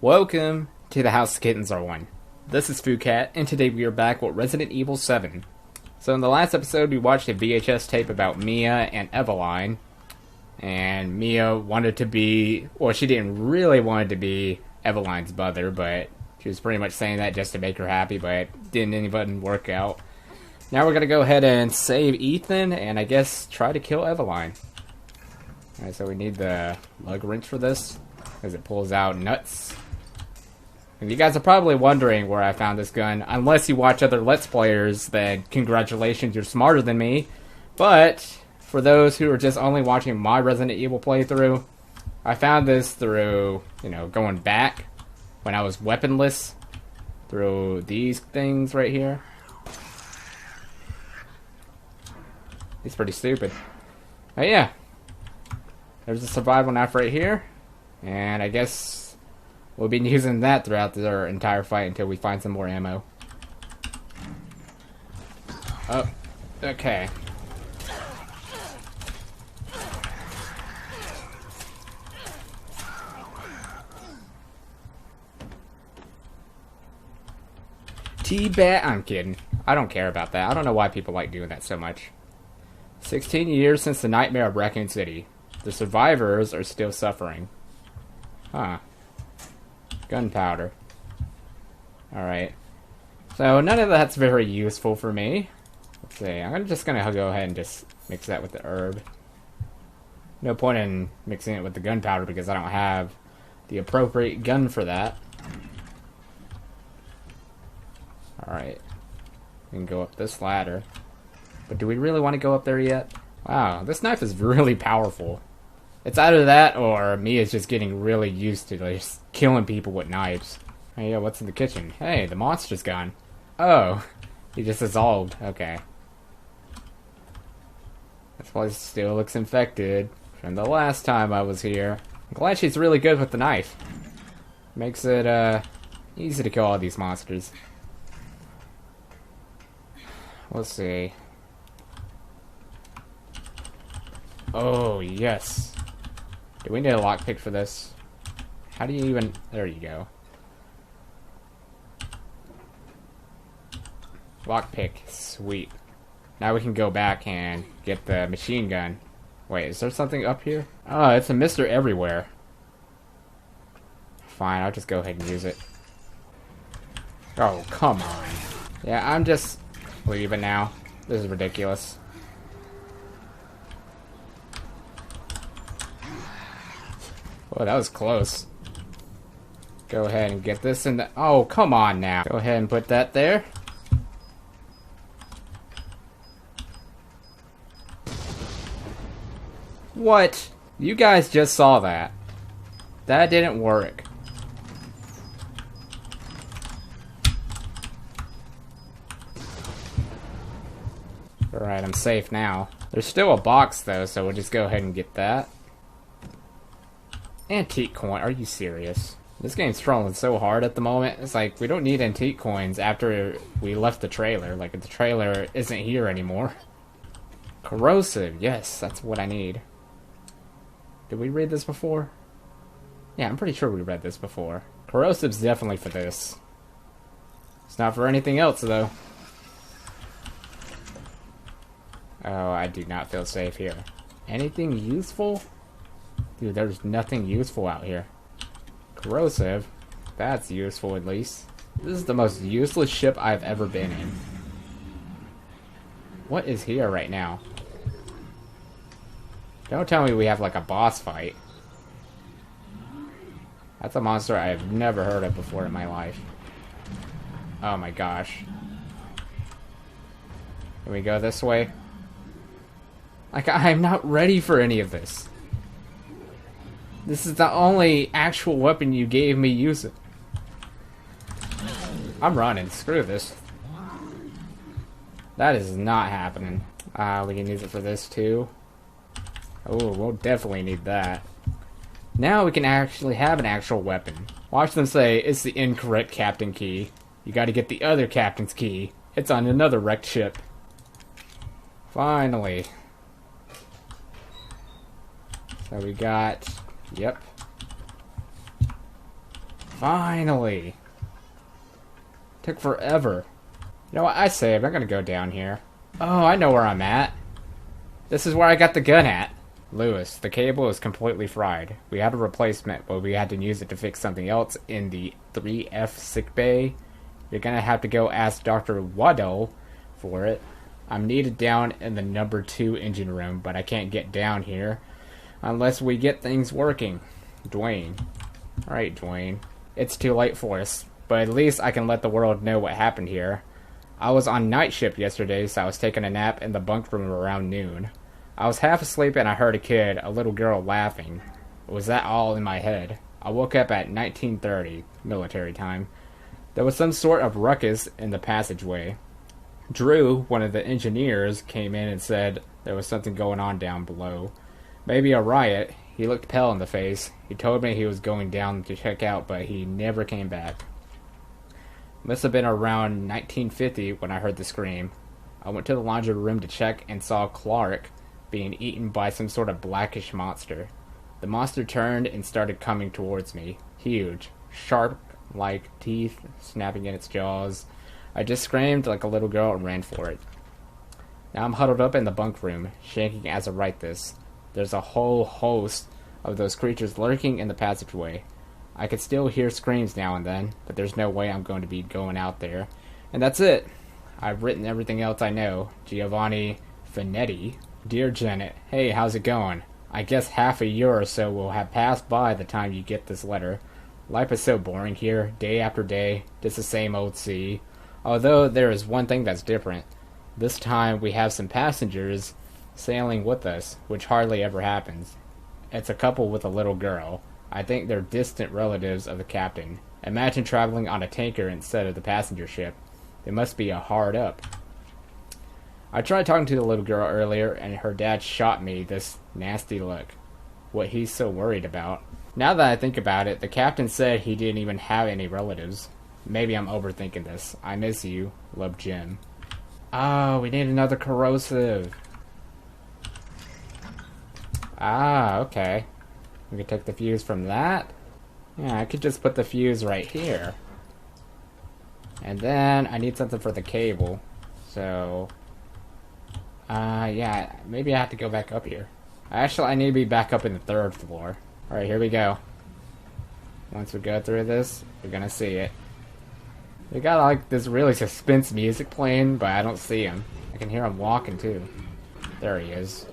Welcome to the House the Kittens Are One. This is FooCat, and today we are back with Resident Evil 7. So in the last episode, we watched a VHS tape about Mia and Eveline. And Mia wanted to be... well, she didn't really want to be Eveline's mother, but she was pretty much saying that just to make her happy, but it didn't even work out. Now we're going to go ahead and save Ethan, and I guess try to kill Eveline. Alright, so we need the lug wrench for this, because it pulls out nuts. And you guys are probably wondering where I found this gun. Unless you watch other Let's Players, then congratulations, you're smarter than me. But for those who are just only watching my Resident Evil playthrough, I found this through, going back when I was weaponless. Through these things right here. It's pretty stupid. But yeah. There's a survival knife right here. And I guess we'll be using that throughout our entire fight until we find some more ammo. Oh, okay. T-bat, I'm kidding. I don't care about that. I don't know why people like doing that so much. 16 years since the nightmare of Raccoon City. The survivors are still suffering. Huh. Gunpowder. Alright. So, none of that's very useful for me. Let's see. I'm just gonna go ahead and just mix that with the herb. No point in mixing it with the gunpowder because I don't have the appropriate gun for that. Alright. We can go up this ladder. But do we really want to go up there yet? Wow, this knife is really powerful. It's either that or me is just getting really used to just killing people with knives. Hey, yeah, what's in the kitchen? Hey, the monster's gone. Oh, he just dissolved. Okay. This place still looks infected from the last time I was here. I'm glad she's really good with the knife. Makes it, easy to kill all these monsters. Let's see. Oh, yes. Do we need a lockpick for this? How do you even... there you go. Lockpick. Sweet. Now we can go back and get the machine gun. Wait, is there something up here? Oh, it's a Mr. Everywhere. Fine, I'll just go ahead and use it. Oh, come on. Yeah, I'm just leaving now. This is ridiculous. Oh, that was close. Go ahead and get this in the... oh, come on now. Go ahead and put that there. What? You guys just saw that. That didn't work. Alright, I'm safe now. There's still a box though, so we'll just go ahead and get that. Antique coin, are you serious? This game's trolling so hard at the moment. It's like, we don't need antique coins after we left the trailer. Like, the trailer isn't here anymore. Corrosive, yes, that's what I need. Did we read this before? Yeah, I'm pretty sure we read this before. Corrosive's definitely for this. It's not for anything else, though. Oh, I do not feel safe here. Anything useful? Dude, there's nothing useful out here. Corrosive? That's useful, at least. This is the most useless ship I've ever been in. What is here right now? Don't tell me we have, like, a boss fight. That's a monster I have never heard of before in my life. Oh my gosh. Can we go this way? Like, I'm not ready for any of this. This is the only actual weapon you gave me use it. I'm running. Screw this. That is not happening. We can use it for this too. Oh, we'll definitely need that. Now we can actually have an actual weapon. Watch them say, it's the incorrect captain key. You gotta get the other captain's key. It's on another wrecked ship. Finally. So we got... yep. Finally! Took forever. You know what? I say I'm not gonna go down here. Oh, I know where I'm at. This is where I got the gun at. Lewis, the cable is completely fried. We have a replacement, but we had to use it to fix something else in the 3F sickbay. You're gonna have to go ask Dr. Waddell for it. I'm needed down in the number 2 engine room, but I can't get down here unless we get things working. Dwayne. Alright, Dwayne. It's too late for us, but at least I can let the world know what happened here. I was on night shift yesterday, so I was taking a nap in the bunk room around noon. I was half asleep and I heard a kid, a little girl, laughing. Was that all in my head? I woke up at 19:30, military time. There was some sort of ruckus in the passageway. Drew, one of the engineers, came in and said there was something going on down below. Maybe a riot. He looked pale in the face. He told me he was going down to check out, but he never came back. Must have been around 1950 when I heard the scream. I went to the laundry room to check and saw Clark being eaten by some sort of blackish monster. The monster turned and started coming towards me. Huge, sharp-like teeth snapping in its jaws. I just screamed like a little girl and ran for it. Now I'm huddled up in the bunk room, shaking as I write this. There's a whole host of those creatures lurking in the passageway. I could still hear screams now and then, but there's no way I'm going to be going out there. And that's it. I've written everything else I know. Giovanni Finetti. Dear Janet, hey, how's it going? I guess half a year or so will have passed by the time you get this letter. Life is so boring here, day after day, just the same old sea. Although there is one thing that's different. This time we have some passengers sailing with us, which hardly ever happens. It's a couple with a little girl. I think they're distant relatives of the captain. Imagine traveling on a tanker instead of the passenger ship. They must be a hard up. I tried talking to the little girl earlier, and her dad shot me this nasty look. What he's so worried about. Now that I think about it, the captain said he didn't even have any relatives. Maybe I'm overthinking this. I miss you. Love, Jim. Oh, we need another corrosive. Ah, okay. We can take the fuse from that. Yeah, I could just put the fuse right here. And then I need something for the cable. So... yeah, maybe I have to go back up here. Actually, I need to be back up in the 3rd floor. Alright, here we go. Once we go through this, we're gonna see it. They got like this really suspense music playing, but I don't see him. I can hear him walking too. There he is.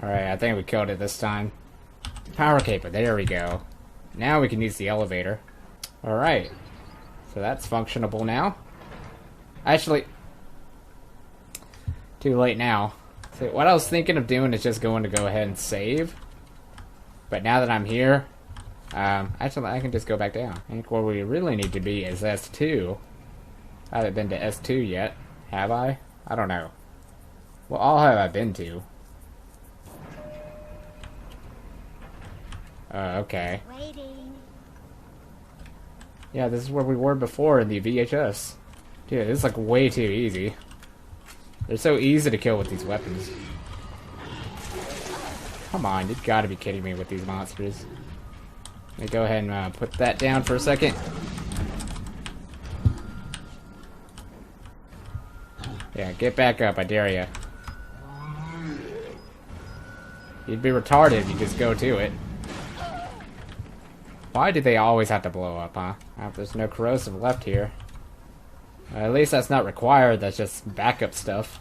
Alright, I think we killed it this time. Power cable, there we go. Now we can use the elevator. Alright. So that's functionable now. Actually, too late now. So what I was thinking of doing is just going to go ahead and save. But now that I'm here, actually I can just go back down. I think where we really need to be is S2. I haven't been to S2 yet. Have I? I don't know. Well, all have I been to? Okay. Waiting. Yeah, this is where we were before in the VHS. Dude, this is like way too easy. They're so easy to kill with these weapons. Come on, you've got to be kidding me with these monsters. Let me go ahead and put that down for a second. Yeah, get back up, I dare you. You'd be retarded if you just go to it. Why do they always have to blow up, huh? There's no corrosive left here. At least that's not required, that's just backup stuff.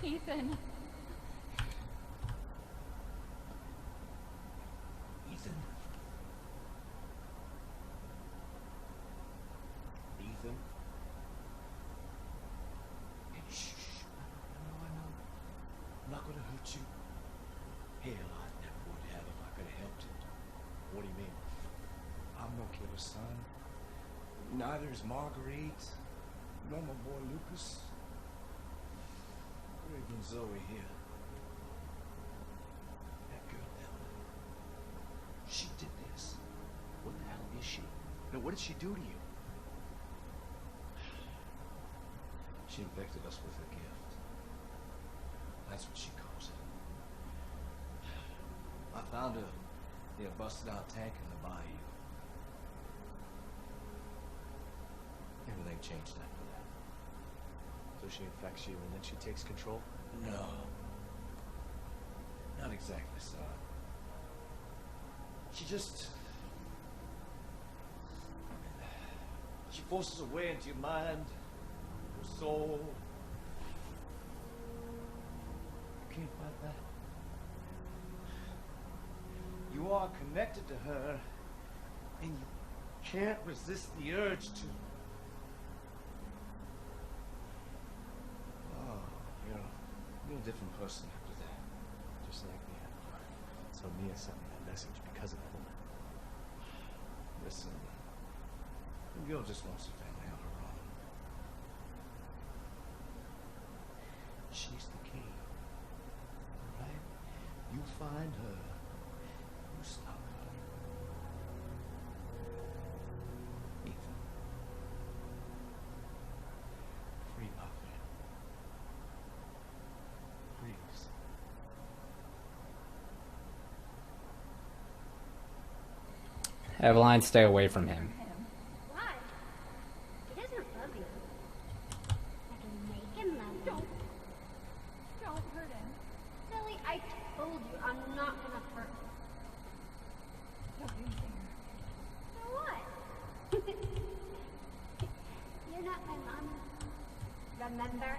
Ethan. Ethan. Ethan. Shh. I know. I'm not gonna hurt you. Hell, I never would have if I could have helped it. What do you mean? I'm no killer, son. Neither is Marguerite, nor my boy Lucas. Or even Zoe here. That girl, Eveline. She did this. What the hell is she? Now, what did she do to you? She infected us with her gift. That's what she calls it. I found her near a busted out tank in the bayou. Everything changed after that. So she infects you and then she takes control? No. Not exactly, so. She just... She forces her way into your mind, your soul. You can't fight that. You are connected to her, and you can't resist the urge to... Oh, you're a different person after that. Just like Mia. So Mia sent me that message because of Eveline. Listen, the girl just wants her family on her own. She's the key. Alright? You find her. You stop her. Ethan. Free my family. Please. Eveline, stay away from him. Why? He doesn't love you. I can make him love you. Don't hurt him. Silly, I told you I'm not gonna hurt him. Don't you dare. So what? You're not my mama. Remember?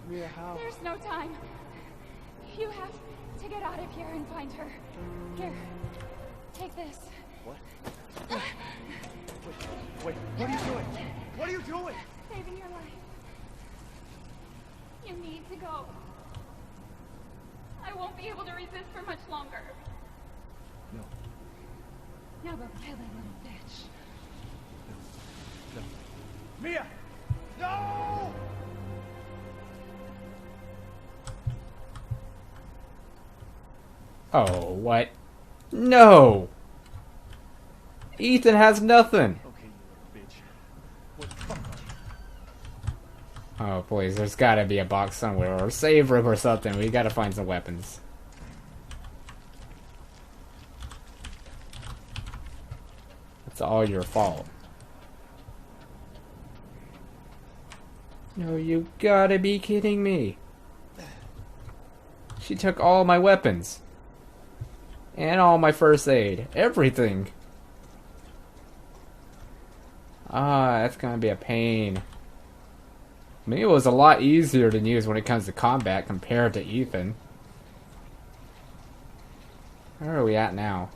Mia, how? There's no time. You have to get out of here and find her. Here, take this. What? Wait, what are you doing? What are you doing? Saving your life. You need to go. I won't be able to resist for much longer. No. Now go kill that little bitch. No. Mia! No! Oh, what? No! Ethan has nothing! Okay, you little bitch. What the fuck are you? Oh, please, there's gotta be a box somewhere, or a save room or something. We gotta find some weapons. It's all your fault. No, you gotta be kidding me. She took all my weapons. And all my first aid. Everything. Ah, that's gonna be a pain. Me was a lot easier to use when it comes to combat compared to Ethan. Where are we at now?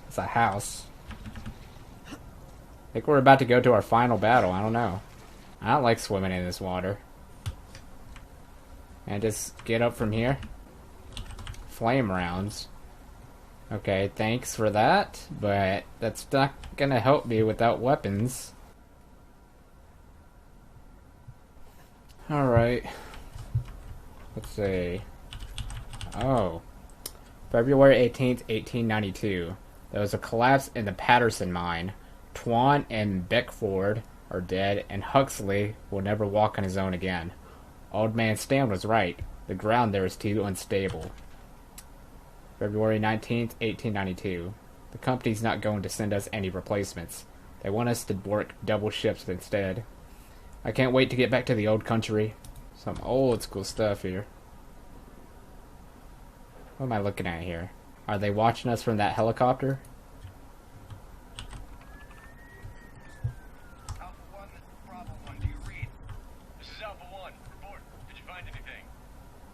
It's a house. I think we're about to go to our final battle. I don't know. I don't like swimming in this water. And just get up from here. Flame rounds. Okay, thanks for that, but that's not gonna help me without weapons. Alright. Let's see. Oh. February 18th, 1892. There was a collapse in the Patterson mine. Twan and Beckford are dead, and Huxley will never walk on his own again. Old man Stan was right. The ground there is too unstable. February 19th, 1892. The company's not going to send us any replacements. They want us to work double shifts instead. I can't wait to get back to the old country. Some old school stuff here. What am I looking at here? Are they watching us from that helicopter? Alpha 1, this is Bravo 1. Do you read? This is Alpha 1. Report. Did you find anything?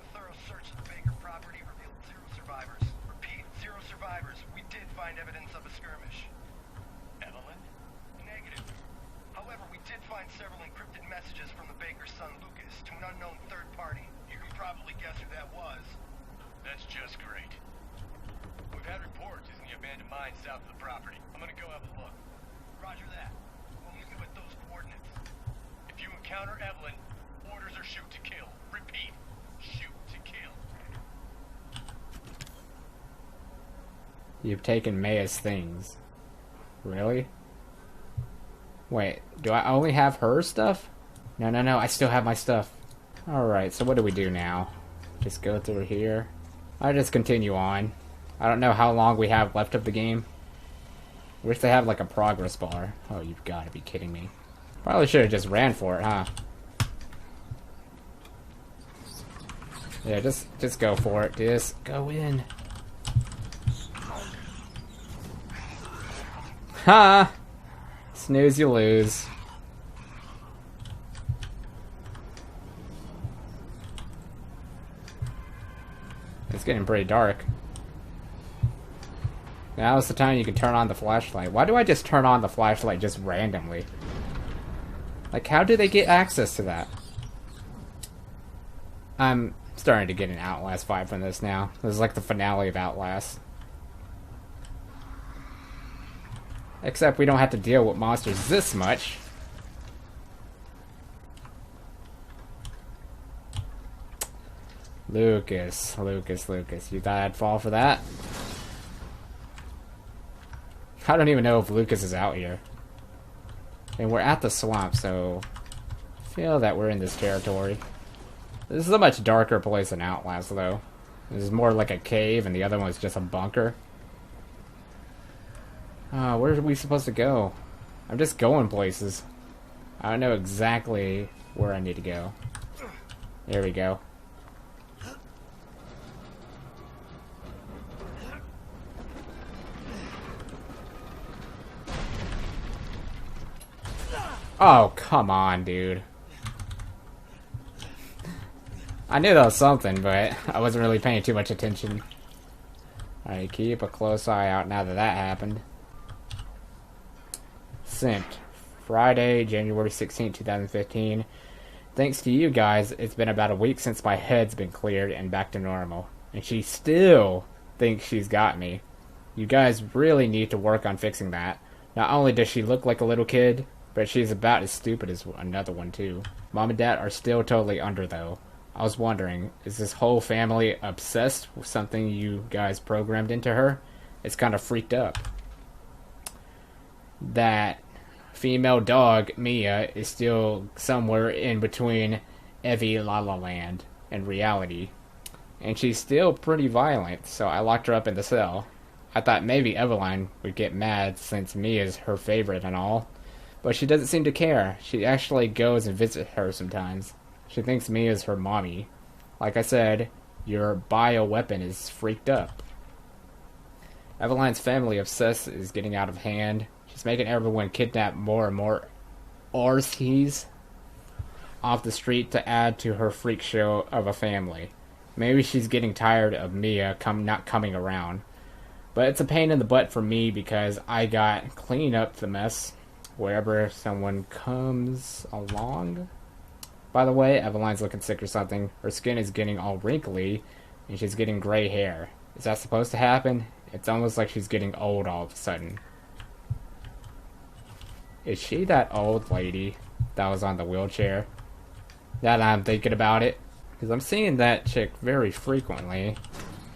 A thorough search of the Baker property revealed 0 survivors. Repeat, 0 survivors. We did find evidence of a skirmish. Eveline? Negative. However, we did find several encrypted messages from the Baker's son Lucas to an unknown third party. You can probably guess who that was. That's just great. We've had reports using the abandoned mine south of the property. I'm gonna go have a look. Roger that. We'll meet you at those coordinates. If you encounter Eveline, orders are shoot to kill. Repeat, shoot to kill. You've taken Maya's things. Really? Wait, do I only have her stuff? No, I still have my stuff. Alright, so what do we do now? Just go through here? I just continue on. I don't know how long we have left of the game. Wish they have like a progress bar. Oh, you've got to be kidding me. Probably should have just ran for it, huh? Yeah, just go for it. Just go in. Ha! Snooze, you lose. It's getting pretty dark. Now's the time you can turn on the flashlight. Why do I just turn on the flashlight just randomly? Like, how do they get access to that? I'm starting to get an Outlast vibe from this now. This is like the finale of Outlast. Except we don't have to deal with monsters this much. Lucas. You thought I'd fall for that? I don't even know if Lucas is out here. And we're at the swamp, so I feel that we're in this territory. This is a much darker place than Outlast, though. This is more like a cave, and the other one is just a bunker. Where are we supposed to go? I'm just going places. I don't know exactly where I need to go. There we go. Oh, come on, dude. I knew that was something, but I wasn't really paying too much attention. Alright, keep a close eye out now that that happened. Sent. Friday, January 16, 2015. Thanks to you guys, it's been about a week since my head's been cleared and back to normal. And she still thinks she's got me. You guys really need to work on fixing that. Not only does she look like a little kid, but she's about as stupid as another one too. Mom and Dad are still totally under though. I was wondering, is this whole family obsessed with something you guys programmed into her? It's kind of freaked up. That female dog, Mia, is still somewhere in between Eveline Land and reality. And she's still pretty violent, so I locked her up in the cell. I thought maybe Eveline would get mad since Mia's her favorite and all. But she doesn't seem to care. She actually goes and visits her sometimes. She thinks Mia's her mommy. Like I said, your bioweapon is freaked up. Eveline's family obsess is getting out of hand. She's making everyone kidnap more and more RCs off the street to add to her freak show of a family. Maybe she's getting tired of Mia not coming around. But it's a pain in the butt for me because I got clean up the mess wherever someone comes along. By the way, Eveline's looking sick or something. Her skin is getting all wrinkly, and she's getting gray hair. Is that supposed to happen? It's almost like she's getting old all of a sudden. Is she that old lady that was on the wheelchair? Now that I'm thinking about it. Because I'm seeing that chick very frequently.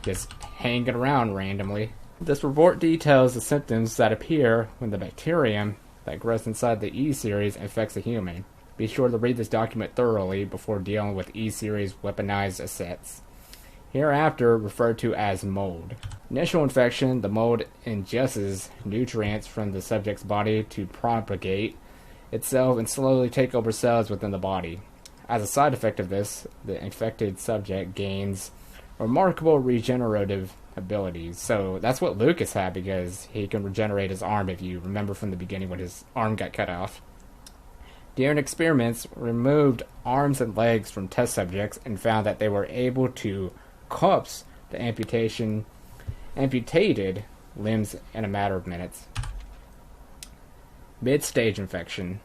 Just hanging around randomly. This report details the symptoms that appear when the bacterium that grows inside the E-Series infects a human. Be sure to read this document thoroughly before dealing with E-Series weaponized assets, hereafter referred to as mold. Initial infection, the mold ingests nutrients from the subject's body to propagate itself and slowly take over cells within the body. As a side effect of this, the infected subject gains remarkable regenerative abilities. So that's what Lucas had, because he can regenerate his arm, if you remember from the beginning when his arm got cut off. During experiments, removed arms and legs from test subjects and found that they were able to collapse the amputated limbs in a matter of minutes. Mid-stage infection.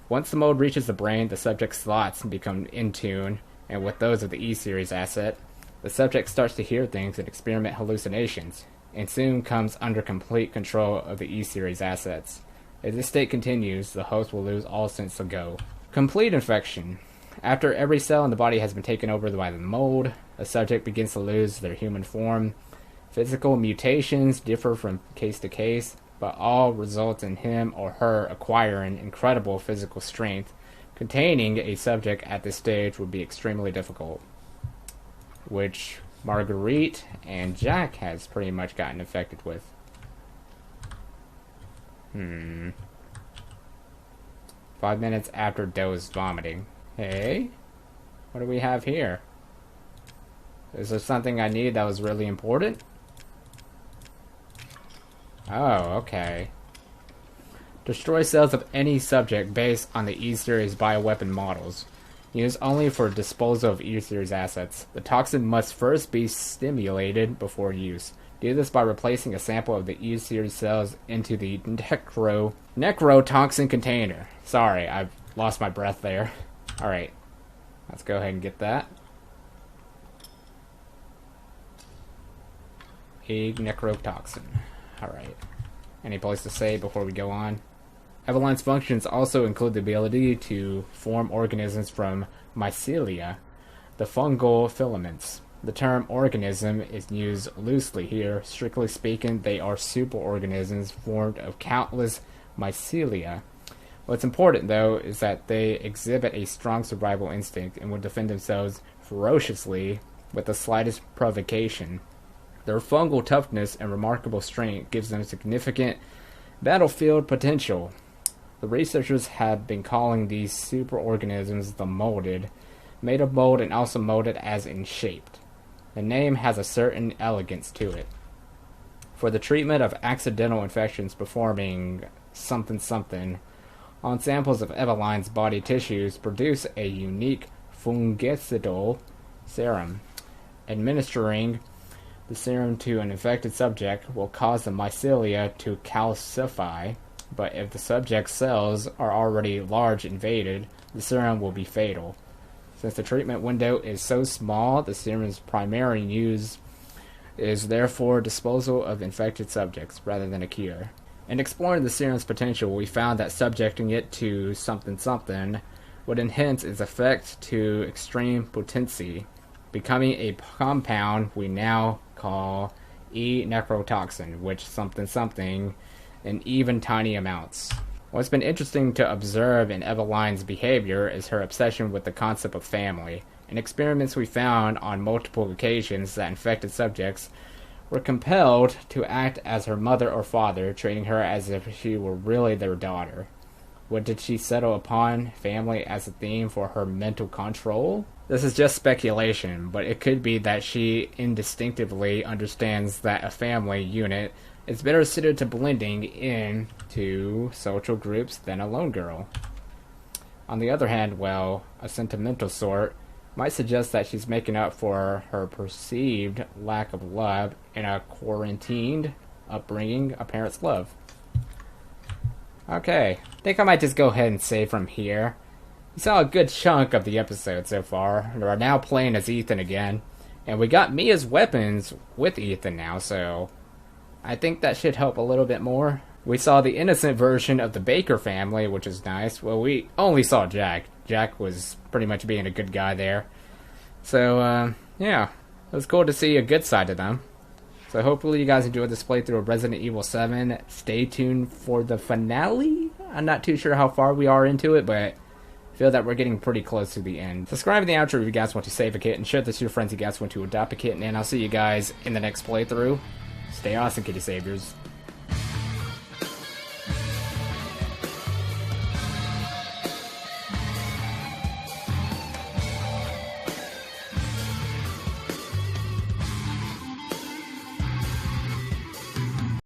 Once the mold reaches the brain, the subject's thoughts become in tune, and with those of the E-Series asset, The subject starts to hear things and experiment hallucinations, and soon comes under complete control of the E-Series assets. As this state continues, the host will lose all sense of go. Complete infection. After every cell in the body has been taken over by the mold, the subject begins to lose their human form. Physical mutations differ from case to case, but all result in him or her acquiring incredible physical strength. Containing a subject at this stage would be extremely difficult, which Marguerite and Jack has pretty much gotten infected with. 5 minutes after Doe's vomiting. Hey? What do we have here? Is there something I need that was really important? Oh, okay. Destroy cells of any subject based on the E-Series bioweapon models. Used only for disposal of E-Series assets. The toxin must first be stimulated before use. Do this by replacing a sample of the E-Series cells into the necrotoxin container. Sorry, I've lost my breath there. Alright, let's go ahead and get that. A necrotoxin. Alright. Any place to say before we go on? Eveline's functions also include the ability to form organisms from mycelia, the fungal filaments. The term organism is used loosely here. Strictly speaking, they are superorganisms formed of countless mycelia. What's important, though, is that they exhibit a strong survival instinct and will defend themselves ferociously with the slightest provocation. Their fungal toughness and remarkable strength gives them significant battlefield potential. The researchers have been calling these superorganisms the molded, made of mold and also molded as in shaped. The name has a certain elegance to it. For the treatment of accidental infections performing something on samples of Eveline's body tissues, produce a unique fungicidal serum. Administering the serum to an infected subject will cause the mycelia to calcify, but if the subject's cells are already large invaded, the serum will be fatal. Since the treatment window is so small, the serum's primary use is therefore disposal of infected subjects rather than a cure. In exploring the serum's potential, we found that subjecting it to something would enhance its effect to extreme potency, becoming a compound we now call E-necrotoxin, which something in even tiny amounts. What's been interesting to observe in Eveline's behavior is her obsession with the concept of family. In experiments we found on multiple occasions that infected subjects were compelled to act as her mother or father, treating her as if she were really their daughter. What did she settle upon family as a theme for her mental control? This is just speculation, but it could be that she instinctively understands that a family unit is better suited to blending into social groups than a lone girl. On the other hand, well, a sentimental sort might suggest that she's making up for her perceived lack of love in a quarantined upbringing, a parent's love. Okay, I think I might just go ahead and save from here. We saw a good chunk of the episode so far, and we're now playing as Ethan again. And we got Mia's weapons with Ethan now, so I think that should help a little bit more. We saw the innocent version of the Baker family, which is nice. Well, we only saw Jack. Jack was pretty much being a good guy there. So, yeah, it was cool to see a good side of them. So hopefully you guys enjoyed this playthrough of Resident Evil 7. Stay tuned for the finale. I'm not too sure how far we are into it, but I feel that we're getting pretty close to the end. Subscribe in the outro if you guys want to save a kitten, and share this to your friends if you guys want to adopt a kitten, and I'll see you guys in the next playthrough. Stay awesome, kitty saviors.